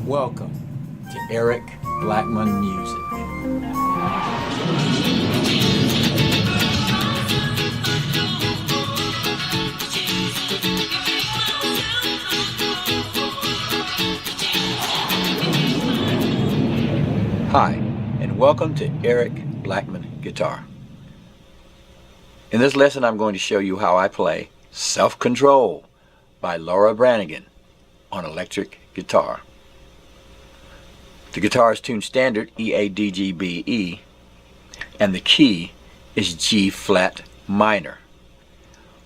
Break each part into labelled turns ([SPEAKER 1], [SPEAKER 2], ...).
[SPEAKER 1] Welcome to Eric Blackmon Music. Hi, and welcome to Eric Blackmon Guitar. In this lesson I'm going to show you how I play Self-Control by Branigan on electric guitar. The guitar is tuned standard E-A-D-G-B-E, and the key is G flat minor.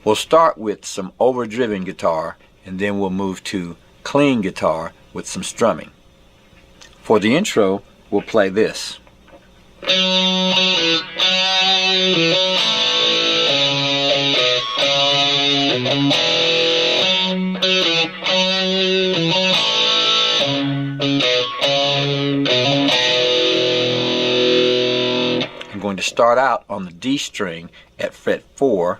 [SPEAKER 1] We'll start with some overdriven guitar, and then we'll move to clean guitar with some strumming. For the intro, we'll play this. I'm going to start out on the D string at fret 4,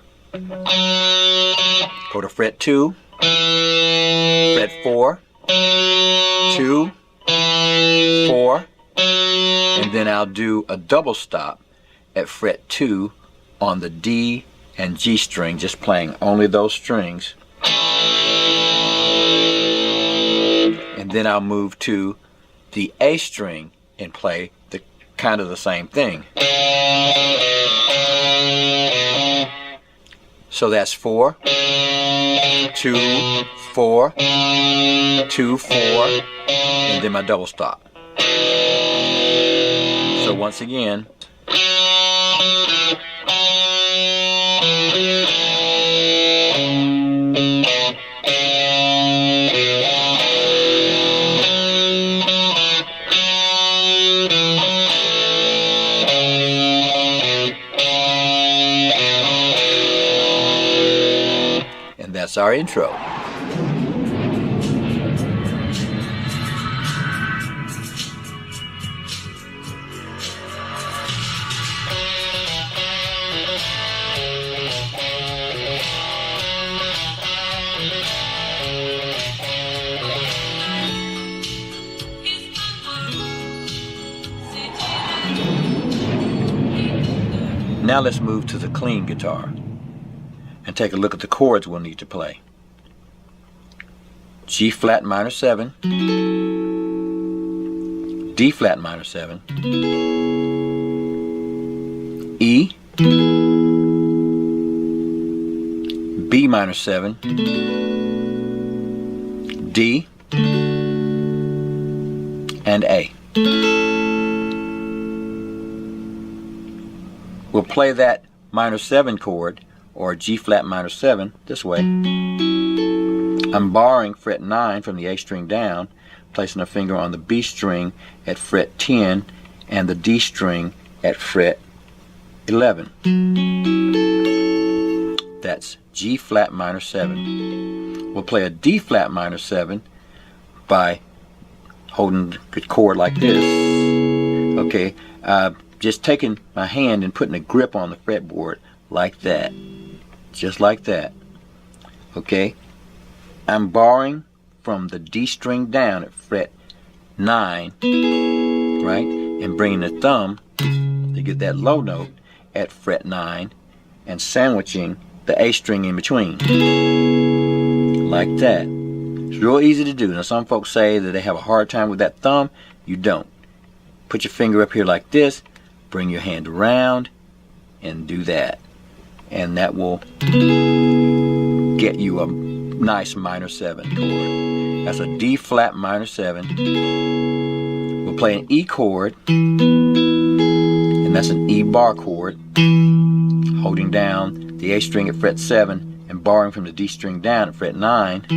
[SPEAKER 1] go to fret 2, fret 4, 2, 4, and then I'll do a double stop at fret 2 on the D and G string, just playing only those strings. And then I'll move to the A string and play the kind of the same thing. So that's 4, 2, 4, 2, 4, and then my double stop. So once again, and that's our intro. Now let's move to the clean guitar and take a look at the chords we'll need to play. G flat minor 7, D flat minor 7, E, B minor 7, D, and A. We'll play that minor 7 chord, or G flat minor 7, this way. I'm borrowing fret 9 from the A string down, placing a finger on the B string at fret 10 and the D string at fret 11. That's G flat minor 7. We'll play a D flat minor 7 by holding the chord like this. Okay, just taking my hand and putting a grip on the fretboard like that, just like that. Okay, I'm borrowing from the D string down at fret 9, right, and bringing the thumb to get that low note at fret 9 and sandwiching the A string in between, like that. It's real easy to do. Now some folks say that they have a hard time with that thumb. You don't. Put your finger up here like this, bring your hand around and do that, and that will get you a nice minor 7 chord. That's a D flat minor 7. We'll play an E chord, and that's an E bar chord, holding down the A string at fret 7 and borrowing from the D string down at fret 9.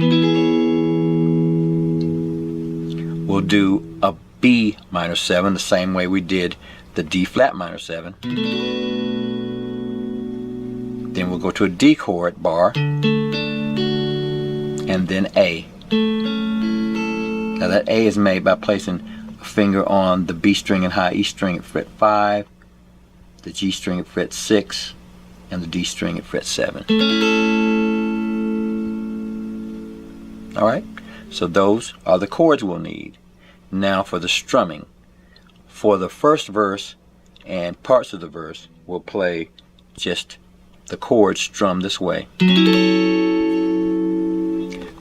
[SPEAKER 1] We'll do a B minor 7 the same way we did the D flat minor 7. Then we'll go to a D chord bar, and then A. Now that A is made by placing a finger on the B string and high E string at fret 5, the G string at fret 6, and the D string at fret 7. Alright, so those are the chords we'll need. Now for the strumming. For the first verse and parts of the verse, we'll play just the chords strummed this way.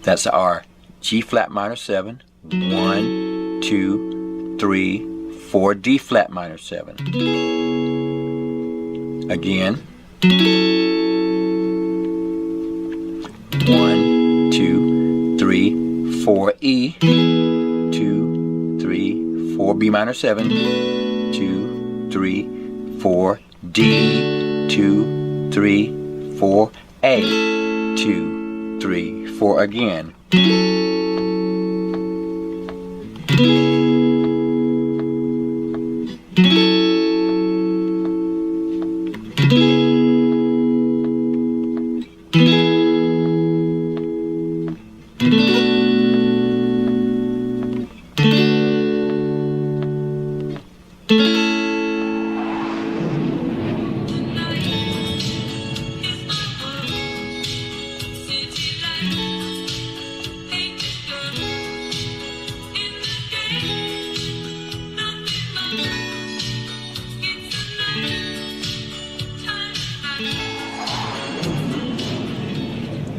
[SPEAKER 1] That's our G flat minor 7, 1, 2, 3, 4, D flat minor 7. Again. 1, 2, 3, 4 E, 2, 3, 4 B minor 7, 2, 3, 4 D, 2, 3, 4 A, 2, 3, 4 again.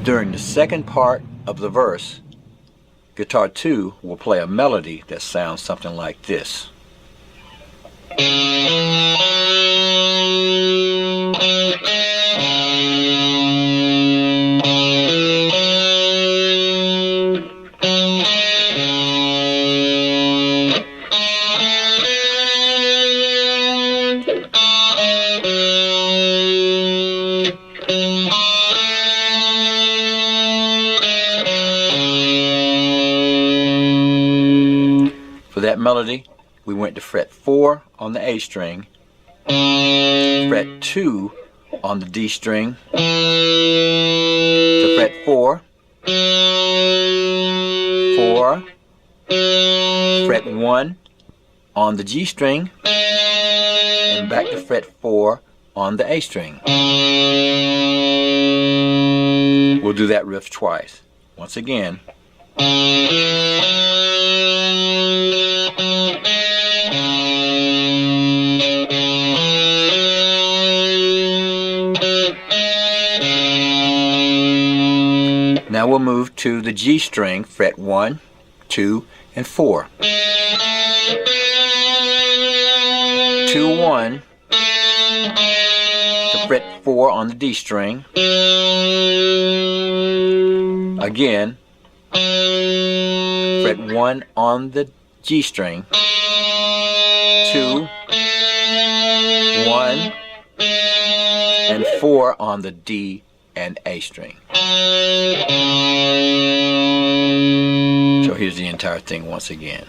[SPEAKER 1] During the second part of the verse, guitar 2 will play a melody that sounds something like this. For that melody, we went to fret 4 on the A string, fret 2 on the D string, to fret 4, 4, fret 1 on the G string, and back to fret 4 on the A string. We'll do that riff twice. Once again. Now we'll move to the G string, fret 1, 2, and 4. 2, 1, to fret 4 on the D string. Again, fret 1 on the G string, 2, 1, and 4 on the D and A string. So here's the entire thing once again.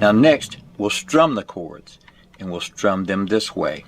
[SPEAKER 1] Now next, we'll strum the chords, and we'll strum them this way.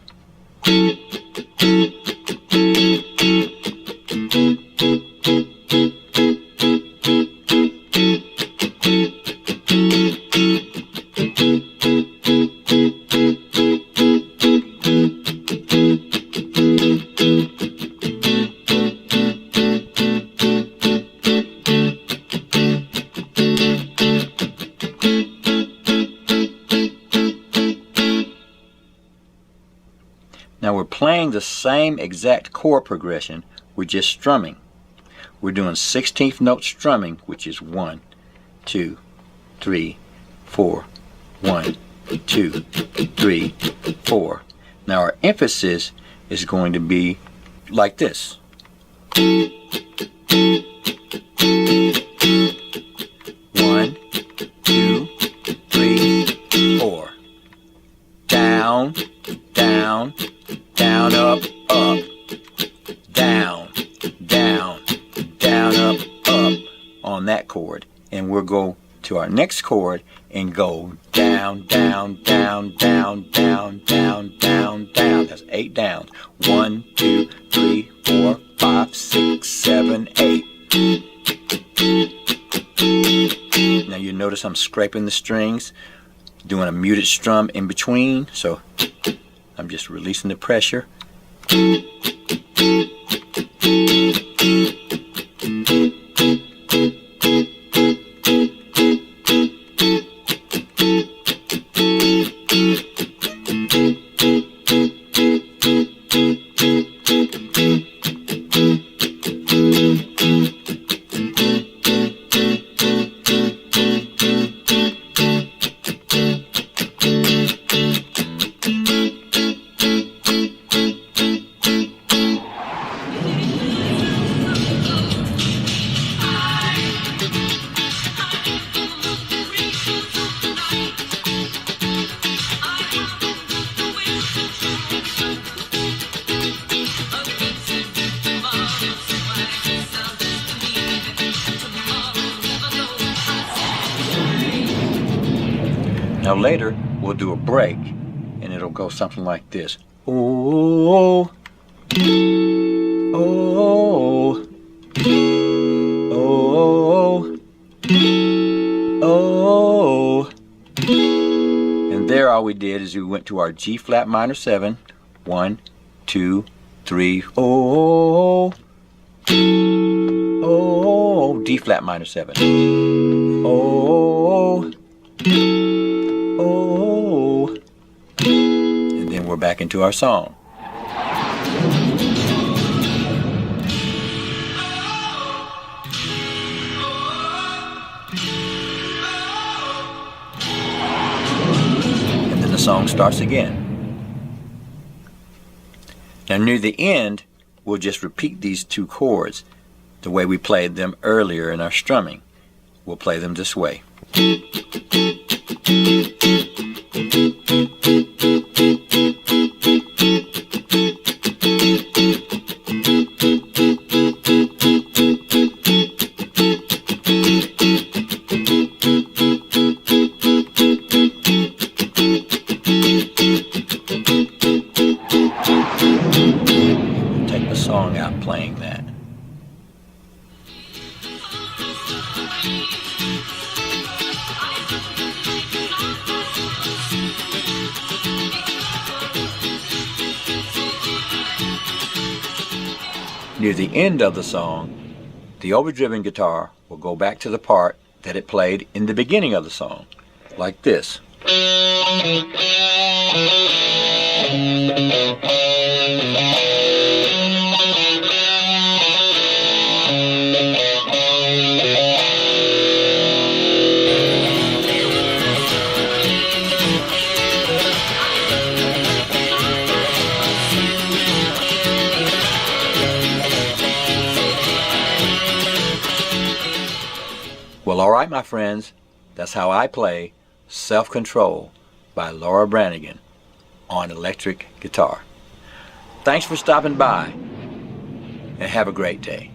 [SPEAKER 1] Now we're playing the same exact chord progression, we're just strumming. We're doing 16th note strumming, which is 1, 2, 3, 4, 1, 2, 3, 4. Now our emphasis is going to be like this. One, two, three, four. Down, down, down, up, up. Down, down, down, up, up on that chord. And we'll go to our next chord and go down, down, down, down, down, down, down, down. That's 8 downs. 1, 2, 3, 4, 5, 6, 7, 8. Now you notice I'm scraping the strings, doing a muted strum in between, so I'm just releasing the pressure. Now later we'll do a break and it'll go something like this. Oh, oh, oh, oh. And there all we did is we went to our G flat minor 7. 1, 2, 3, oh, oh, D flat minor 7. Oh, oh, and then we're back into our song. And then the song starts again. Now near the end, we'll just repeat these two chords the way we played them earlier in our strumming. We'll play them this way. Take the song out playing that. Near the end of the song, the overdriven guitar will go back to the part that it played in the beginning of the song, like this. Well, all right, my friends, that's how I play Self-Control by Laura Branigan on electric guitar. Thanks for stopping by, and have a great day.